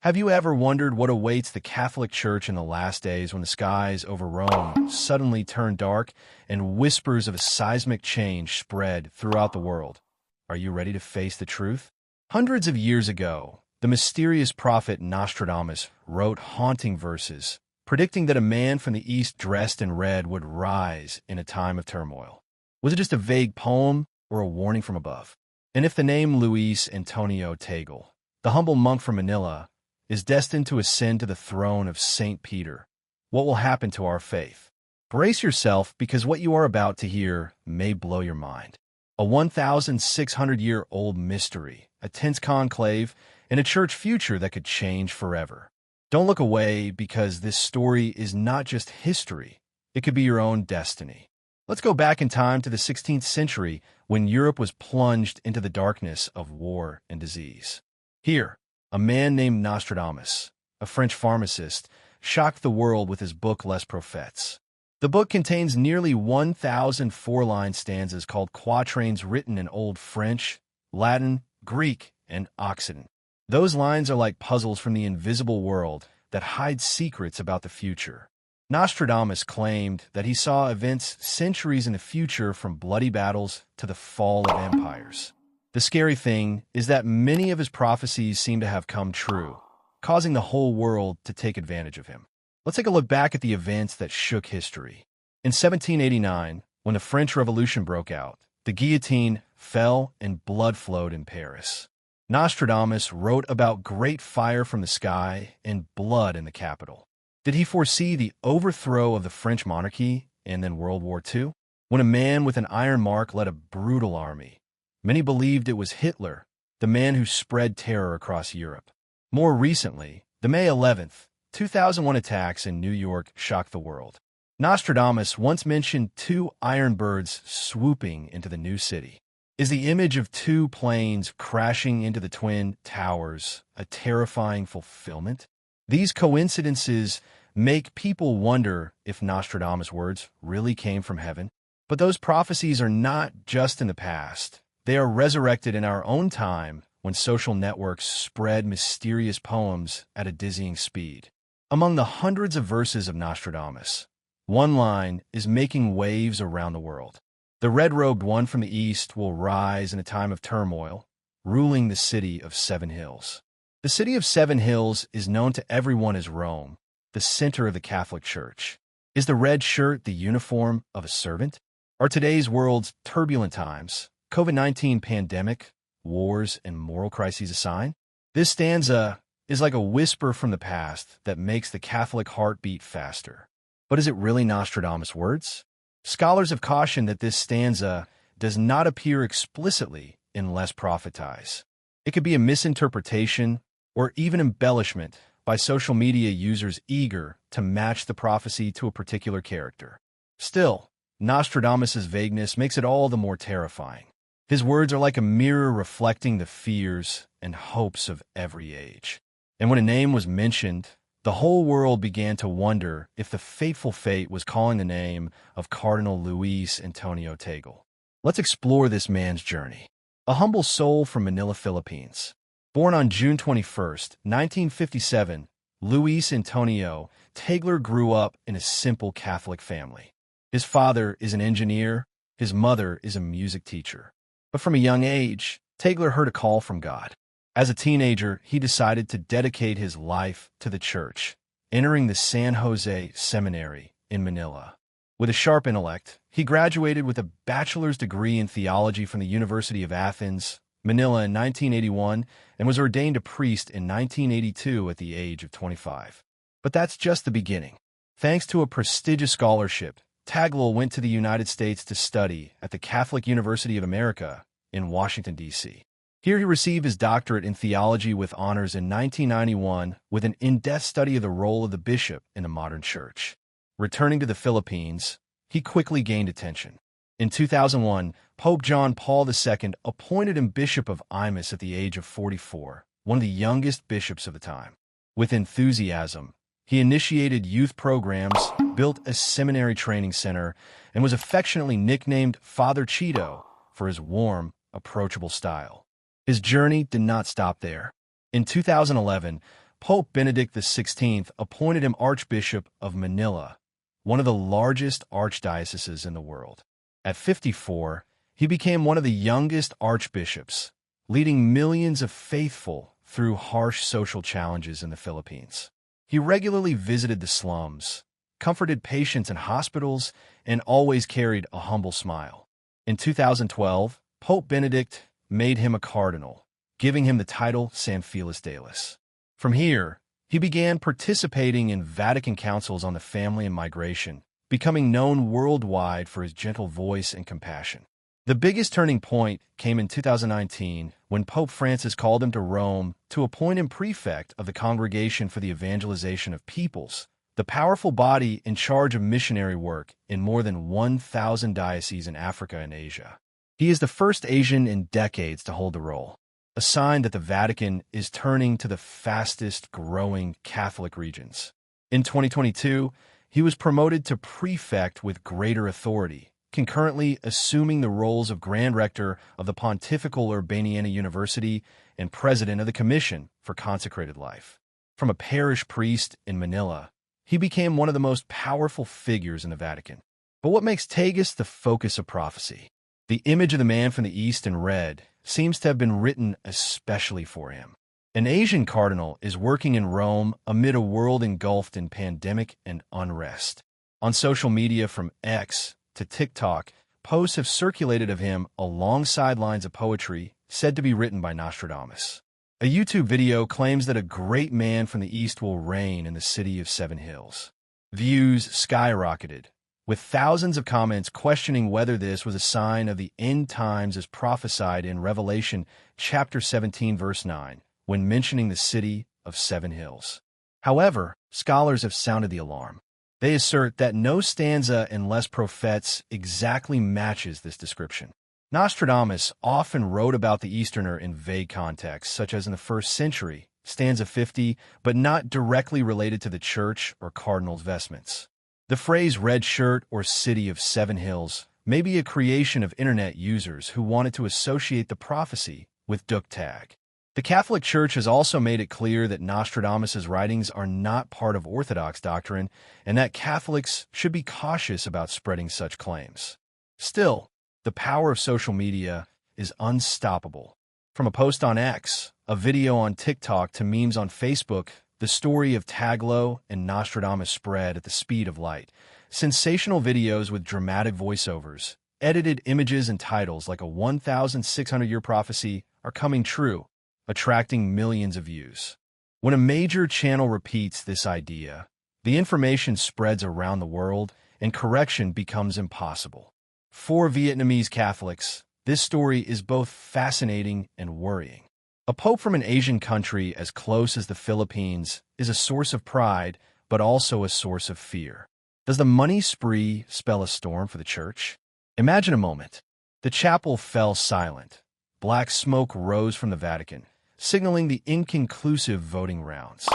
Have you ever wondered what awaits the Catholic Church in the last days when the skies over Rome suddenly turn dark and whispers of a seismic change spread throughout the world? Are you ready to face the truth? Hundreds of years ago, the mysterious prophet Nostradamus wrote haunting verses, predicting that a man from the east dressed in red would rise in a time of turmoil. Was it just a vague poem or a warning from above? And if the name Luis Antonio Tagle, the humble monk from Manila, is destined to ascend to the throne of St. Peter, what will happen to our faith? Brace yourself, because what you are about to hear may blow your mind. A 1,600-year-old mystery, a tense conclave, and a church future that could change forever. Don't look away, because this story is not just history. It could be your own destiny. Let's go back in time to the 16th century, when Europe was plunged into the darkness of war and disease. Here, a man named Nostradamus, a French pharmacist, shocked the world with his book Les Prophets. The book contains nearly 1,000 four-line stanzas called quatrains written in Old French, Latin, Greek, and Occitan. Those lines are like puzzles from the invisible world that hide secrets about the future. Nostradamus claimed that he saw events centuries in the future, from bloody battles to the fall of empires. The scary thing is that many of his prophecies seem to have come true, causing the whole world to take advantage of him. Let's take a look back at the events that shook history. In 1789, when the French Revolution broke out, the guillotine fell and blood flowed in Paris. Nostradamus wrote about great fire from the sky and blood in the capital. Did he foresee the overthrow of the French monarchy and then World War II? When a man with an iron mark led a brutal army, many believed it was Hitler, the man who spread terror across Europe. More recently, the May 11th, 2001 attacks in New York shocked the world. Nostradamus once mentioned two iron birds swooping into the new city. Is the image of two planes crashing into the Twin Towers a terrifying fulfillment? These coincidences make people wonder if Nostradamus' words really came from heaven. But those prophecies are not just in the past. They are resurrected in our own time, when social networks spread mysterious poems at a dizzying speed. Among the hundreds of verses of Nostradamus, one line is making waves around the world. The red-robed one from the east will rise in a time of turmoil, ruling the city of Seven Hills. The city of Seven Hills is known to everyone as Rome, the center of the Catholic Church. Is the red shirt the uniform of a servant? Are today's world's turbulent times, COVID-19 pandemic, wars, and moral crises a sign? This stanza is like a whisper from the past that makes the Catholic heart beat faster. But is it really Nostradamus' words? Scholars have cautioned that this stanza does not appear explicitly in Les Prophètes. It could be a misinterpretation or even embellishment by social media users eager to match the prophecy to a particular character. Still, Nostradamus' vagueness makes it all the more terrifying. His words are like a mirror reflecting the fears and hopes of every age. And when a name was mentioned, the whole world began to wonder if the fateful fate was calling the name of Cardinal Luis Antonio Tagle. Let's explore this man's journey. A humble soul from Manila, Philippines. Born on June 21st, 1957, Luis Antonio Tagle grew up in a simple Catholic family. His father is an engineer, his mother is a music teacher. But from a young age, Tagle heard a call from God. As a teenager, he decided to dedicate his life to the church, entering the San Jose Seminary in Manila. With a sharp intellect, he graduated with a bachelor's degree in theology from the University of Athens, Manila in 1981, and was ordained a priest in 1982 at the age of 25. But that's just the beginning. Thanks to a prestigious scholarship, Tagle went to the United States to study at the Catholic University of America in Washington, D.C. Here he received his doctorate in theology with honors in 1991, with an in-depth study of the role of the bishop in the modern church. Returning to the Philippines, he quickly gained attention. In 2001, Pope John Paul II appointed him Bishop of Imus at the age of 44, one of the youngest bishops of the time. With enthusiasm, he initiated youth programs, built a seminary training center, and was affectionately nicknamed Father Cheeto for his warm, approachable style. His journey did not stop there. In 2011, Pope Benedict XVI appointed him Archbishop of Manila, one of the largest archdioceses in the world. At 54, he became one of the youngest archbishops, leading millions of faithful through harsh social challenges in the Philippines. He regularly visited the slums, comforted patients in hospitals, and always carried a humble smile. In 2012, Pope Benedict made him a cardinal, giving him the title San Felix Dalis. From here, he began participating in Vatican councils on the family and migration, becoming known worldwide for his gentle voice and compassion. The biggest turning point came in 2019 when Pope Francis called him to Rome to appoint him prefect of the Congregation for the Evangelization of Peoples, the powerful body in charge of missionary work in more than 1,000 dioceses in Africa and Asia. He is the first Asian in decades to hold the role, a sign that the Vatican is turning to the fastest-growing Catholic regions. In 2022, he was promoted to prefect with greater authority, concurrently assuming the roles of Grand Rector of the Pontifical Urbaniana University and President of the Commission for Consecrated Life. From a parish priest in Manila, he became one of the most powerful figures in the Vatican. But what makes Tagle the focus of prophecy? The image of the man from the East in red seems to have been written especially for him. An Asian cardinal is working in Rome amid a world engulfed in pandemic and unrest. On social media from X to TikTok, posts have circulated of him alongside lines of poetry said to be written by Nostradamus. A YouTube video claims that a great man from the East will reign in the city of Seven Hills. Views skyrocketed, with thousands of comments questioning whether this was a sign of the end times as prophesied in Revelation chapter 17 verse 9, when mentioning the city of Seven Hills. However, scholars have sounded the alarm. They assert that no stanza in Les Prophets exactly matches this description. Nostradamus often wrote about the Easterner in vague contexts, such as in the 1st century, stanza 50, but not directly related to the church or cardinal's vestments. The phrase red shirt or city of Seven Hills may be a creation of internet users who wanted to associate the prophecy with Duk Tag. The Catholic Church has also made it clear that Nostradamus' writings are not part of Orthodox doctrine and that Catholics should be cautious about spreading such claims. Still, the power of social media is unstoppable. From a post on X, a video on TikTok to memes on Facebook, the story of Tagle and Nostradamus spread at the speed of light. Sensational videos with dramatic voiceovers, edited images and titles like a 1,600-year prophecy are coming true, attracting millions of views. When a major channel repeats this idea, the information spreads around the world and correction becomes impossible. For Vietnamese Catholics, this story is both fascinating and worrying. A pope from an Asian country as close as the Philippines is a source of pride, but also a source of fear. Does the money spree spell a storm for the church? Imagine a moment. The chapel fell silent. Black smoke rose from the Vatican, signaling the inconclusive voting rounds.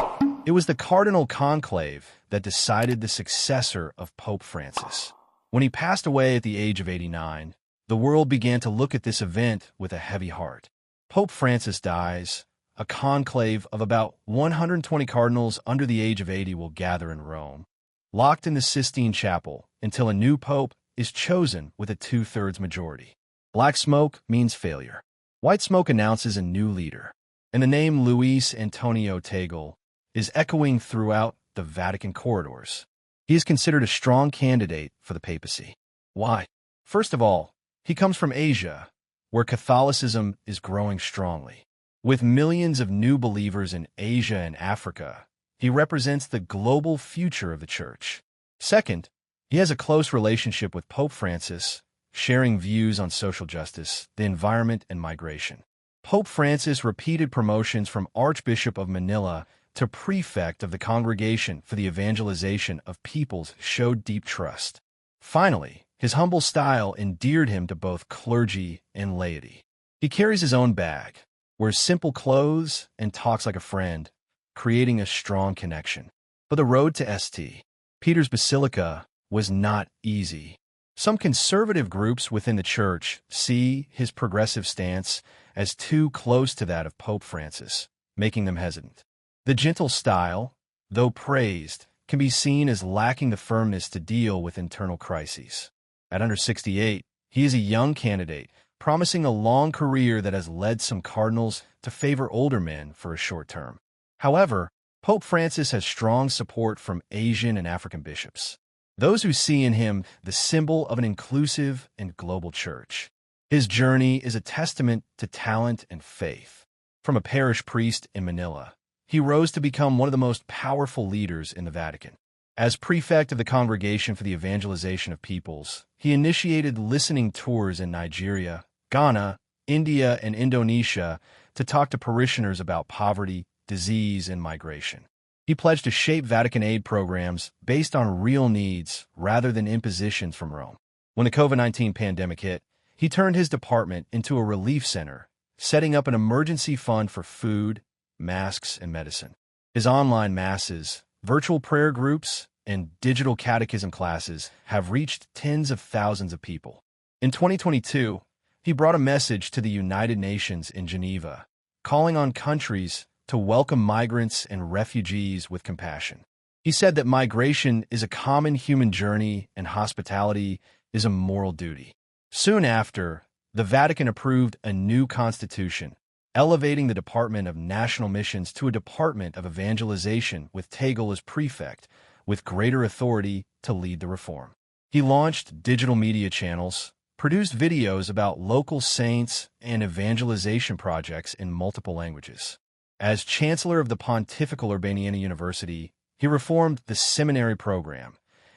It was the Cardinal Conclave that decided the successor of Pope Francis. When he passed away at the age of 89, the world began to look at this event with a heavy heart. Pope Francis dies. A conclave of about 120 cardinals under the age of 80 will gather in Rome, locked in the Sistine Chapel until a new pope is chosen with a 2/3 majority. Black smoke means failure. White smoke announces a new leader, and the name Luis Antonio Tagle is echoing throughout the Vatican corridors. He is considered a strong candidate for the papacy. Why? First of all, he comes from Asia, where Catholicism is growing strongly. With millions of new believers in Asia and Africa, he represents the global future of the Church. Second, he has a close relationship with Pope Francis, sharing views on social justice, the environment, and migration. Pope Francis' repeated promotions from Archbishop of Manila to prefect of the Congregation for the Evangelization of Peoples showed deep trust. Finally, his humble style endeared him to both clergy and laity. He carries his own bag, wears simple clothes, and talks like a friend, creating a strong connection. But the road to St. Peter's Basilica was not easy. Some conservative groups within the Church see his progressive stance as too close to that of Pope Francis, making them hesitant. The gentle style, though praised, can be seen as lacking the firmness to deal with internal crises. At under 68, he is a young candidate, promising a long career that has led some cardinals to favor older men for a short term. However, Pope Francis has strong support from Asian and African bishops, those who see in him the symbol of an inclusive and global church. His journey is a testament to talent and faith. From a parish priest in Manila, he rose to become one of the most powerful leaders in the Vatican. As prefect of the Congregation for the Evangelization of Peoples, he initiated listening tours in Nigeria, Ghana, India, and Indonesia to talk to parishioners about poverty, disease, and migration. He pledged to shape Vatican aid programs based on real needs rather than impositions from Rome. When the COVID-19 pandemic hit, he turned his department into a relief center, setting up an emergency fund for food, masks, and medicine. His online masses, virtual prayer groups, and digital catechism classes have reached tens of thousands of people. In 2022, he brought a message to the United Nations in Geneva, calling on countries to welcome migrants and refugees with compassion. He said that migration is a common human journey and hospitality is a moral duty. Soon after, the Vatican approved a new constitution, elevating the Department of National Missions to a Department of Evangelization with Tagle as prefect, with greater authority to lead the reform. He launched digital media channels, produced videos about local saints and evangelization projects in multiple languages. As Chancellor of the Pontifical Urbaniana University, he reformed the seminary program,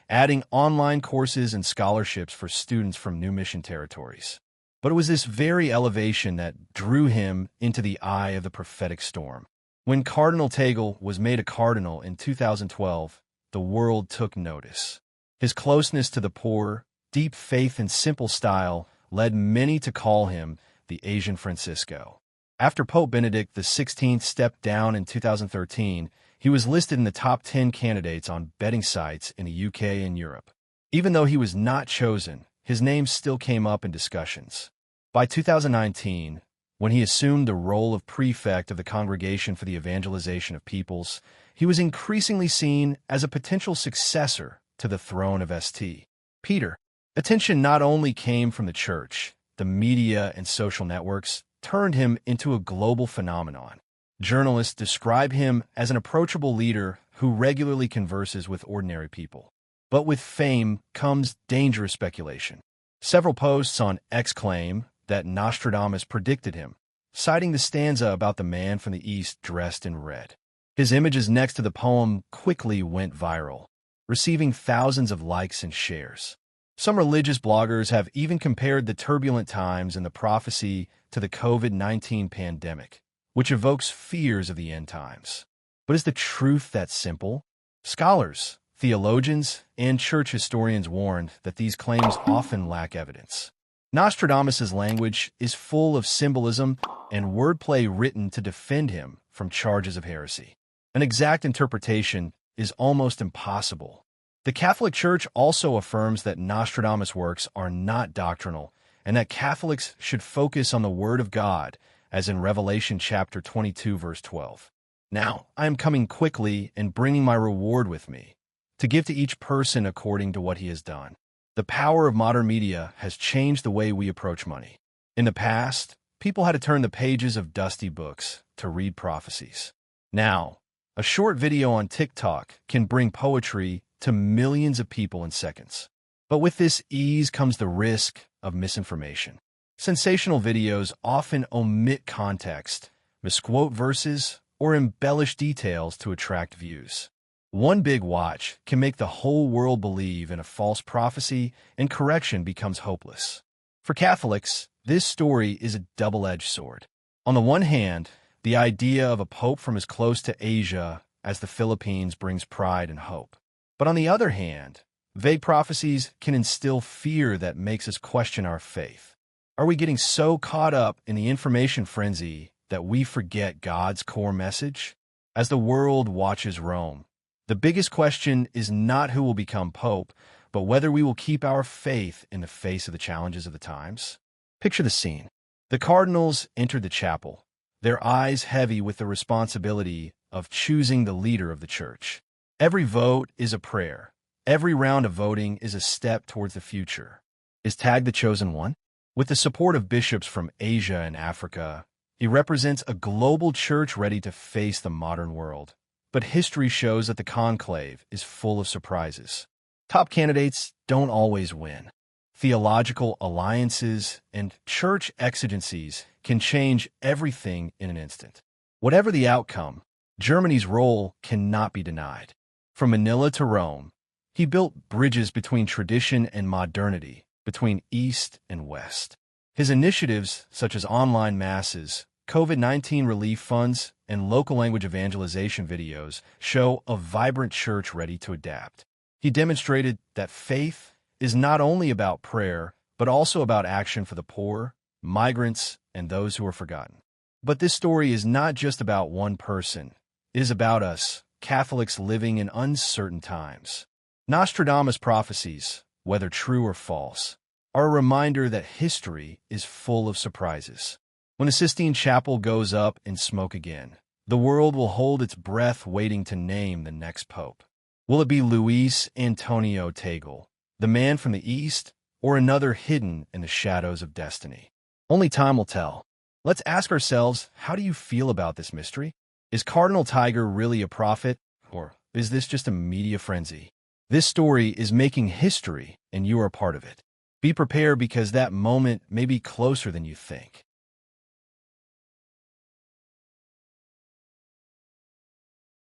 adding online courses and scholarships for students from new mission territories. But it was this very elevation that drew him into the eye of the prophetic storm. When Cardinal Tagle was made a cardinal in 2012, the world took notice. His closeness to the poor, deep faith, and simple style led many to call him the Asian Francisco. After Pope Benedict XVI stepped down in 2013, he was listed in the top 10 candidates on betting sites in the UK and Europe. Even though he was not chosen, his name still came up in discussions. By 2019, when he assumed the role of prefect of the Congregation for the Evangelization of Peoples, he was increasingly seen as a potential successor to the throne of St. Peter. Attention not only came from the church, the media and social networks turned him into a global phenomenon. Journalists describe him as an approachable leader who regularly converses with ordinary people. But with fame comes dangerous speculation. Several posts on X claim that Nostradamus predicted him, citing the stanza about the man from the East dressed in red. His images next to the poem quickly went viral, receiving thousands of likes and shares. Some religious bloggers have even compared the turbulent times in the prophecy to the COVID-19 pandemic, which evokes fears of the end times. But is the truth that simple? Scholars, theologians, and church historians warned that these claims often lack evidence. Nostradamus' language is full of symbolism and wordplay written to defend him from charges of heresy. An exact interpretation is almost impossible. The Catholic Church also affirms that Nostradamus' works are not doctrinal and that Catholics should focus on the Word of God, as in Revelation chapter 22, verse 12. Now, I am coming quickly and bringing my reward with me, to give to each person according to what he has done. The power of modern media has changed the way we approach money. In the past, people had to turn the pages of dusty books to read prophecies. Now, a short video on TikTok can bring poetry to millions of people in seconds. But with this ease comes the risk of misinformation. Sensational videos often omit context, misquote verses, or embellish details to attract views. One big watch can make the whole world believe in a false prophecy, and correction becomes hopeless. For Catholics, this story is a double-edged sword. On the one hand, the idea of a pope from as close to Asia as the Philippines brings pride and hope. But on the other hand, vague prophecies can instill fear that makes us question our faith. Are we getting so caught up in the information frenzy that we forget God's core message? As the world watches Rome, the biggest question is not who will become pope, but whether we will keep our faith in the face of the challenges of the times. Picture the scene. The cardinals entered the chapel, their eyes heavy with the responsibility of choosing the leader of the church. Every vote is a prayer. Every round of voting is a step towards the future. Is Tag the chosen one? With the support of bishops from Asia and Africa, he represents a global church ready to face the modern world. But history shows that the conclave is full of surprises. Top candidates don't always win. Theological alliances and church exigencies can change everything in an instant. Whatever the outcome, Germany's role cannot be denied. From Manila to Rome, he built bridges between tradition and modernity, between East and West. His initiatives, such as online masses, COVID-19 relief funds, and local language evangelization videos, show a vibrant church ready to adapt. He demonstrated that faith is not only about prayer, but also about action for the poor, migrants, and those who are forgotten. But this story is not just about one person. It is about us, Catholics living in uncertain times. Nostradamus prophecies, whether true or false, are a reminder that history is full of surprises. When the Sistine Chapel goes up in smoke again, the world will hold its breath waiting to name the next pope. Will it be Luis Antonio Tagle, the man from the East, or another hidden in the shadows of destiny? Only time will tell. Let's ask ourselves, how do you feel about this mystery? Is Cardinal Tagle really a prophet, or is this just a media frenzy? This story is making history, and you are a part of it. Be prepared because that moment may be closer than you think.